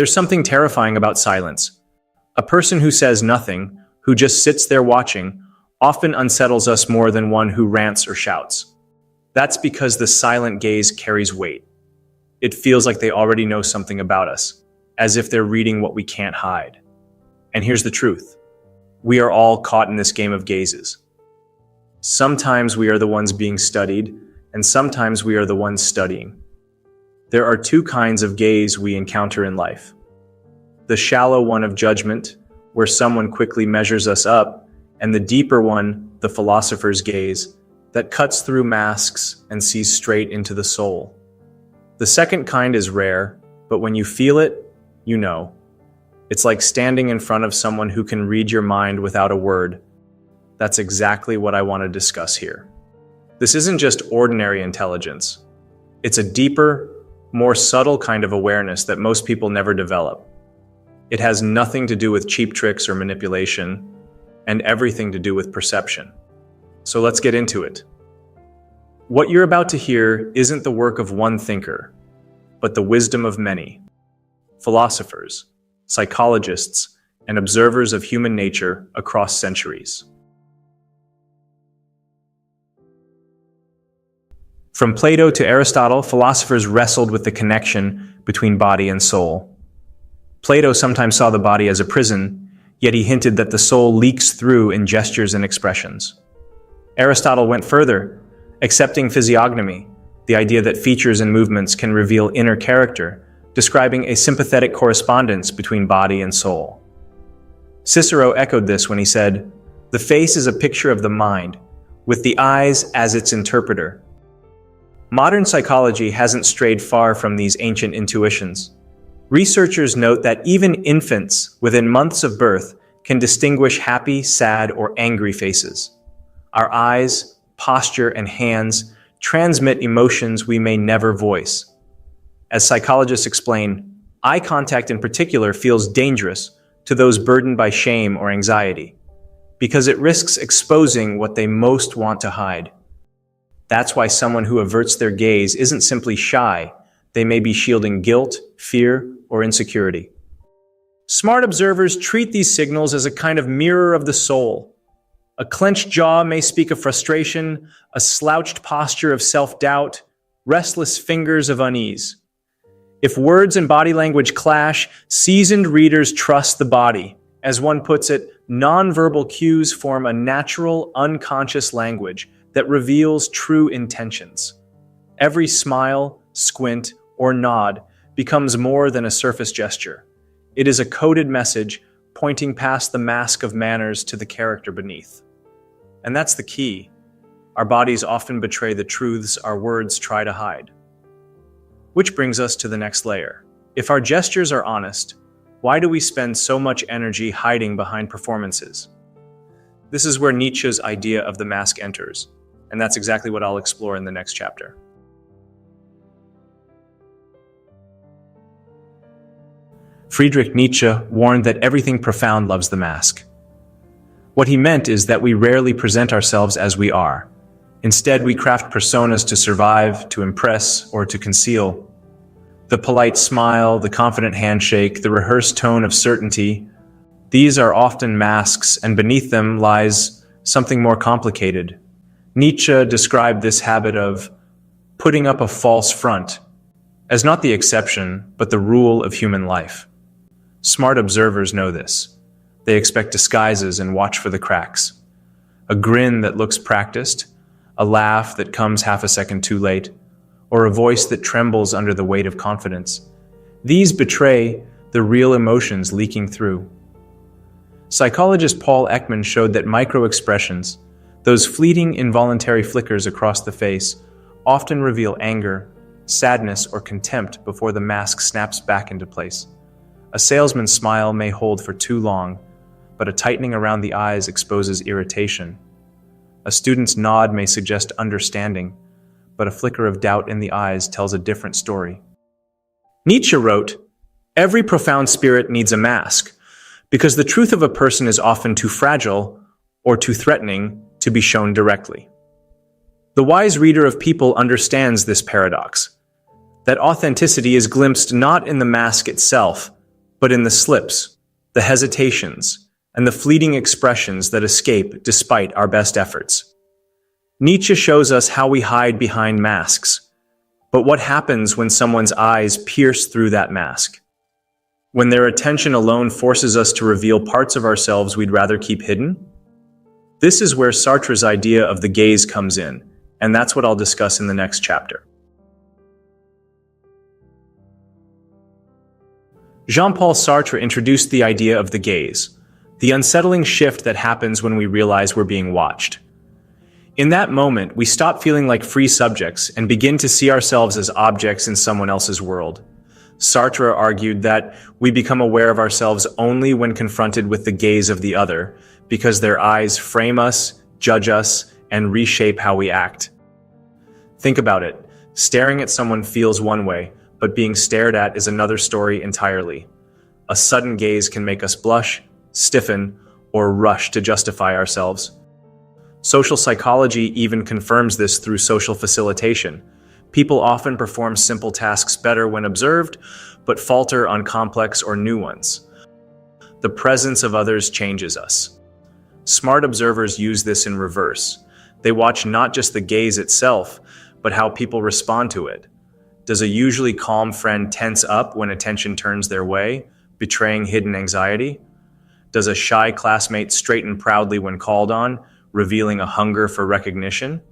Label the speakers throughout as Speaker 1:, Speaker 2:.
Speaker 1: There's something terrifying about silence. A person who says nothing, who just sits there watching, often unsettles us more than one who rants or shouts. That's because the silent gaze carries weight. It feels like they already know something about us, as if they're reading what we can't hide. And here's the truth. We are all caught in this game of gazes. Sometimes we are the ones being studied, and sometimes we are the ones studying. There are two kinds of gaze we encounter in life. The shallow one of judgment, where someone quickly measures us up, and the deeper one, the philosopher's gaze, that cuts through masks and sees straight into the soul. The second kind is rare, but when you feel it, you know. It's like standing in front of someone who can read your mind without a word. That's exactly what I want to discuss here. This isn't just ordinary intelligence. It's a deeper, more subtle kind of awareness that most people never develop. It has nothing to do with cheap tricks or manipulation, and everything to do with perception. So let's get into it. What you're about to hear isn't the work of one thinker, but the wisdom of many. Philosophers, psychologists, and observers of human nature across centuries. From Plato to Aristotle, philosophers wrestled with the connection between body and soul. Plato sometimes saw the body as a prison, yet he hinted that the soul leaks through in gestures and expressions. Aristotle went further, accepting physiognomy, the idea that features and movements can reveal inner character, describing a sympathetic correspondence between body and soul. Cicero echoed this when he said, "The face is a picture of the mind, with the eyes as its interpreter." Modern psychology hasn't strayed far from these ancient intuitions. Researchers note that even infants within months of birth can distinguish happy, sad, or angry faces. Our eyes, posture, and hands transmit emotions we may never voice. As psychologists explain, eye contact in particular feels dangerous to those burdened by shame or anxiety, because it risks exposing what they most want to hide. That's why someone who averts their gaze isn't simply shy. They may be shielding guilt, fear, or insecurity. Smart observers treat these signals as a kind of mirror of the soul. A clenched jaw may speak of frustration, a slouched posture of self-doubt, restless fingers of unease. If words and body language clash, seasoned readers trust the body. As one puts it, nonverbal cues form a natural, unconscious language that reveals true intentions. Every smile, squint, or nod becomes more than a surface gesture. It is a coded message pointing past the mask of manners to the character beneath. And that's the key. Our bodies often betray the truths our words try to hide. Which brings us to the next layer. If our gestures are honest, why do we spend so much energy hiding behind performances? This is where Nietzsche's idea of the mask enters, and that's exactly what I'll explore in the next chapter. Friedrich Nietzsche warned that everything profound loves the mask. What he meant is that we rarely present ourselves as we are. Instead, we craft personas to survive, to impress, or to conceal. The polite smile, the confident handshake, the rehearsed tone of certainty, these are often masks, and beneath them lies something more complicated. Nietzsche described this habit of putting up a false front as not the exception, but the rule of human life. Smart observers know this. They expect disguises and watch for the cracks. A grin that looks practiced, a laugh that comes half a second too late, or a voice that trembles under the weight of confidence. These betray the real emotions leaking through. Psychologist Paul Ekman showed that micro-expressions, those fleeting involuntary flickers across the face, often reveal anger, sadness, or contempt before the mask snaps back into place. A salesman's smile may hold for too long, but a tightening around the eyes exposes irritation. A student's nod may suggest understanding, but a flicker of doubt in the eyes tells a different story. Nietzsche wrote, "Every profound spirit needs a mask, because the truth of a person is often too fragile or too threatening to be shown directly." The wise reader of people understands this paradox, that authenticity is glimpsed not in the mask itself, but in the slips, the hesitations, and the fleeting expressions that escape despite our best efforts. Nietzsche shows us how we hide behind masks, but what happens when someone's eyes pierce through that mask? When their attention alone forces us to reveal parts of ourselves we'd rather keep hidden? This is where Sartre's idea of the gaze comes in, and that's what I'll discuss in the next chapter. Jean-Paul Sartre introduced the idea of the gaze, the unsettling shift that happens when we realize we're being watched. In that moment, we stop feeling like free subjects and begin to see ourselves as objects in someone else's world. Sartre argued that we become aware of ourselves only when confronted with the gaze of the other, because their eyes frame us, judge us, and reshape how we act. Think about it. Staring at someone feels one way, but being stared at is another story entirely. A sudden gaze can make us blush, stiffen, or rush to justify ourselves. Social psychology even confirms this through social facilitation. People often perform simple tasks better when observed, but falter on complex or new ones. The presence of others changes us. Smart observers use this in reverse. They watch not just the gaze itself, but how people respond to it. Does a usually calm friend tense up when attention turns their way, betraying hidden anxiety? Does a shy classmate straighten proudly when called on, revealing a hunger for recognition?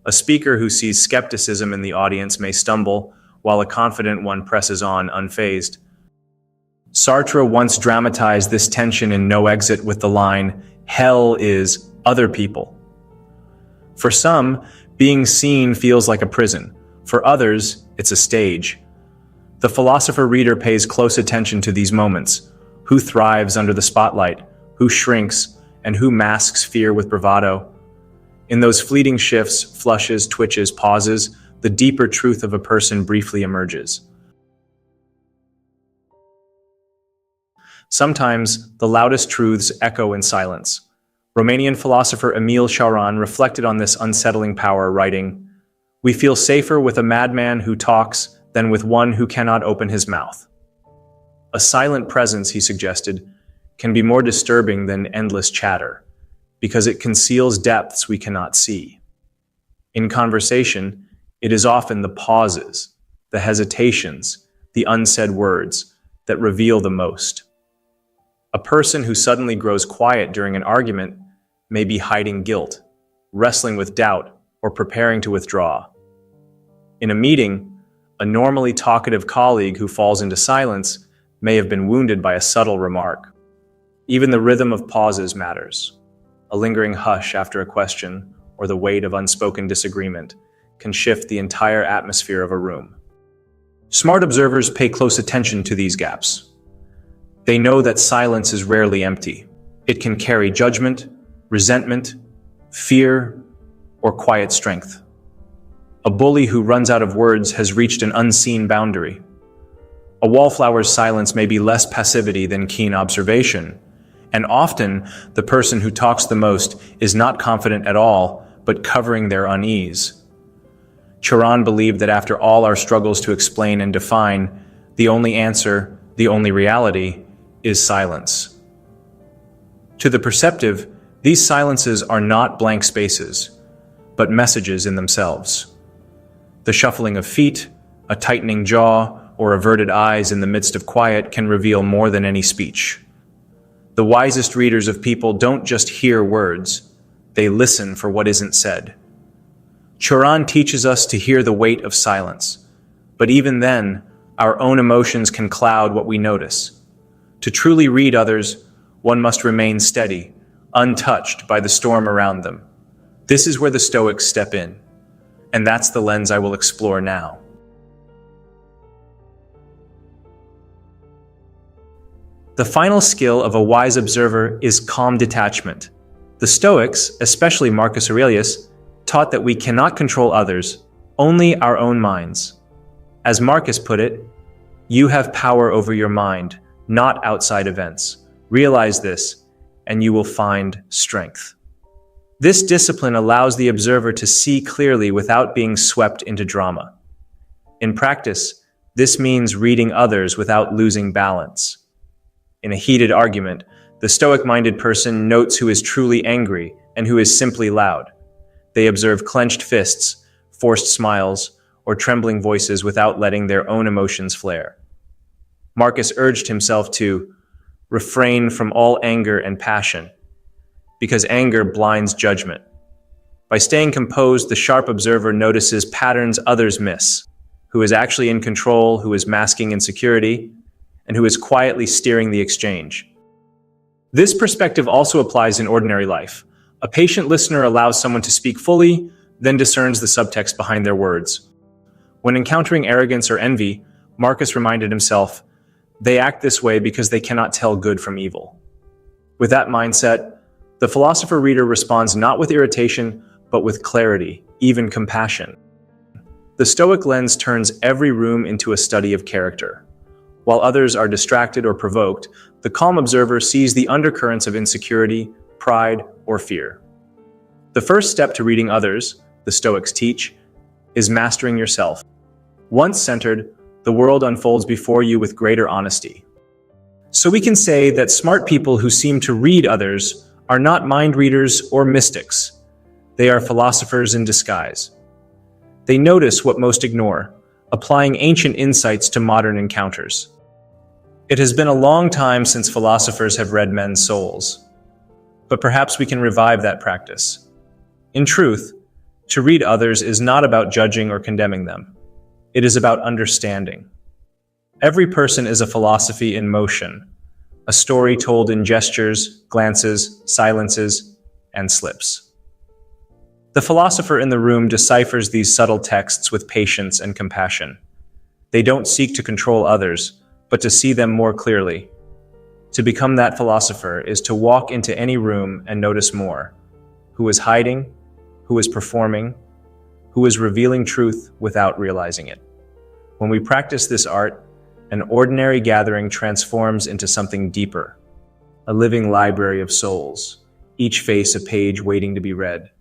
Speaker 1: A speaker who sees skepticism in the audience may stumble, while a confident one presses on unfazed. Sartre once dramatized this tension in No Exit with the line, "Hell is other people." For some, being seen feels like a prison. For others, it's a stage. The philosopher-reader pays close attention to these moments. Who thrives under the spotlight? Who shrinks? And who masks fear with bravado? In those fleeting shifts, flushes, twitches, pauses, the deeper truth of a person briefly emerges. Sometimes, the loudest truths echo in silence. Romanian philosopher Emil Cioran reflected on this unsettling power, writing, "We feel safer with a madman who talks than with one who cannot open his mouth." A silent presence, he suggested, can be more disturbing than endless chatter, because it conceals depths we cannot see. In conversation, it is often the pauses, the hesitations, the unsaid words that reveal the most. A person who suddenly grows quiet during an argument may be hiding guilt, wrestling with doubt, or preparing to withdraw. In a meeting, a normally talkative colleague who falls into silence may have been wounded by a subtle remark. Even the rhythm of pauses matters. A lingering hush after a question, or the weight of unspoken disagreement, can shift the entire atmosphere of a room. Smart observers pay close attention to these gaps. They know that silence is rarely empty. It can carry judgment, resentment, fear, or quiet strength. A bully who runs out of words has reached an unseen boundary. A wallflower's silence may be less passivity than keen observation, and often the person who talks the most is not confident at all, but covering their unease. Cioran believed that after all our struggles to explain and define, the only answer, the only reality, is silence. To the perceptive, these silences are not blank spaces, but messages in themselves. The shuffling of feet, a tightening jaw, or averted eyes in the midst of quiet can reveal more than any speech. The wisest readers of people don't just hear words, they listen for what isn't said. Cioran teaches us to hear the weight of silence, but even then, our own emotions can cloud what we notice. To truly read others, one must remain steady, untouched by the storm around them. This is where the Stoics step in, and that's the lens I will explore now. The final skill of a wise observer is calm detachment. The Stoics, especially Marcus Aurelius, taught that we cannot control others, only our own minds. As Marcus put it, "You have power over your mind, not outside events. Realize this, and you will find strength." This discipline allows the observer to see clearly without being swept into drama. In practice, this means reading others without losing balance. In a heated argument, the stoic-minded person notes who is truly angry and who is simply loud. They observe clenched fists, forced smiles, or trembling voices without letting their own emotions flare. Marcus urged himself to refrain from all anger and passion, because anger blinds judgment. By staying composed, the sharp observer notices patterns others miss, who is actually in control, who is masking insecurity, and who is quietly steering the exchange. This perspective also applies in ordinary life. A patient listener allows someone to speak fully, then discerns the subtext behind their words. When encountering arrogance or envy, Marcus reminded himself, they act this way because they cannot tell good from evil. With that mindset, the philosopher-reader responds not with irritation, but with clarity, even compassion. The Stoic lens turns every room into a study of character. While others are distracted or provoked, the calm observer sees the undercurrents of insecurity, pride, or fear. The first step to reading others, the Stoics teach, is mastering yourself. Once centered, the world unfolds before you with greater honesty. So we can say that smart people who seem to read others are not mind readers or mystics. They are philosophers in disguise. They notice what most ignore, applying ancient insights to modern encounters. It has been a long time since philosophers have read men's souls, but perhaps we can revive that practice. In truth, to read others is not about judging or condemning them. It is about understanding. Every person is a philosophy in motion, a story told in gestures, glances, silences, and slips. The philosopher in the room deciphers these subtle texts with patience and compassion. They don't seek to control others, but to see them more clearly. To become that philosopher is to walk into any room and notice more. Who is hiding? Who is performing? Who is revealing truth without realizing it? When we practice this art, an ordinary gathering transforms into something deeper, a living library of souls, each face a page waiting to be read.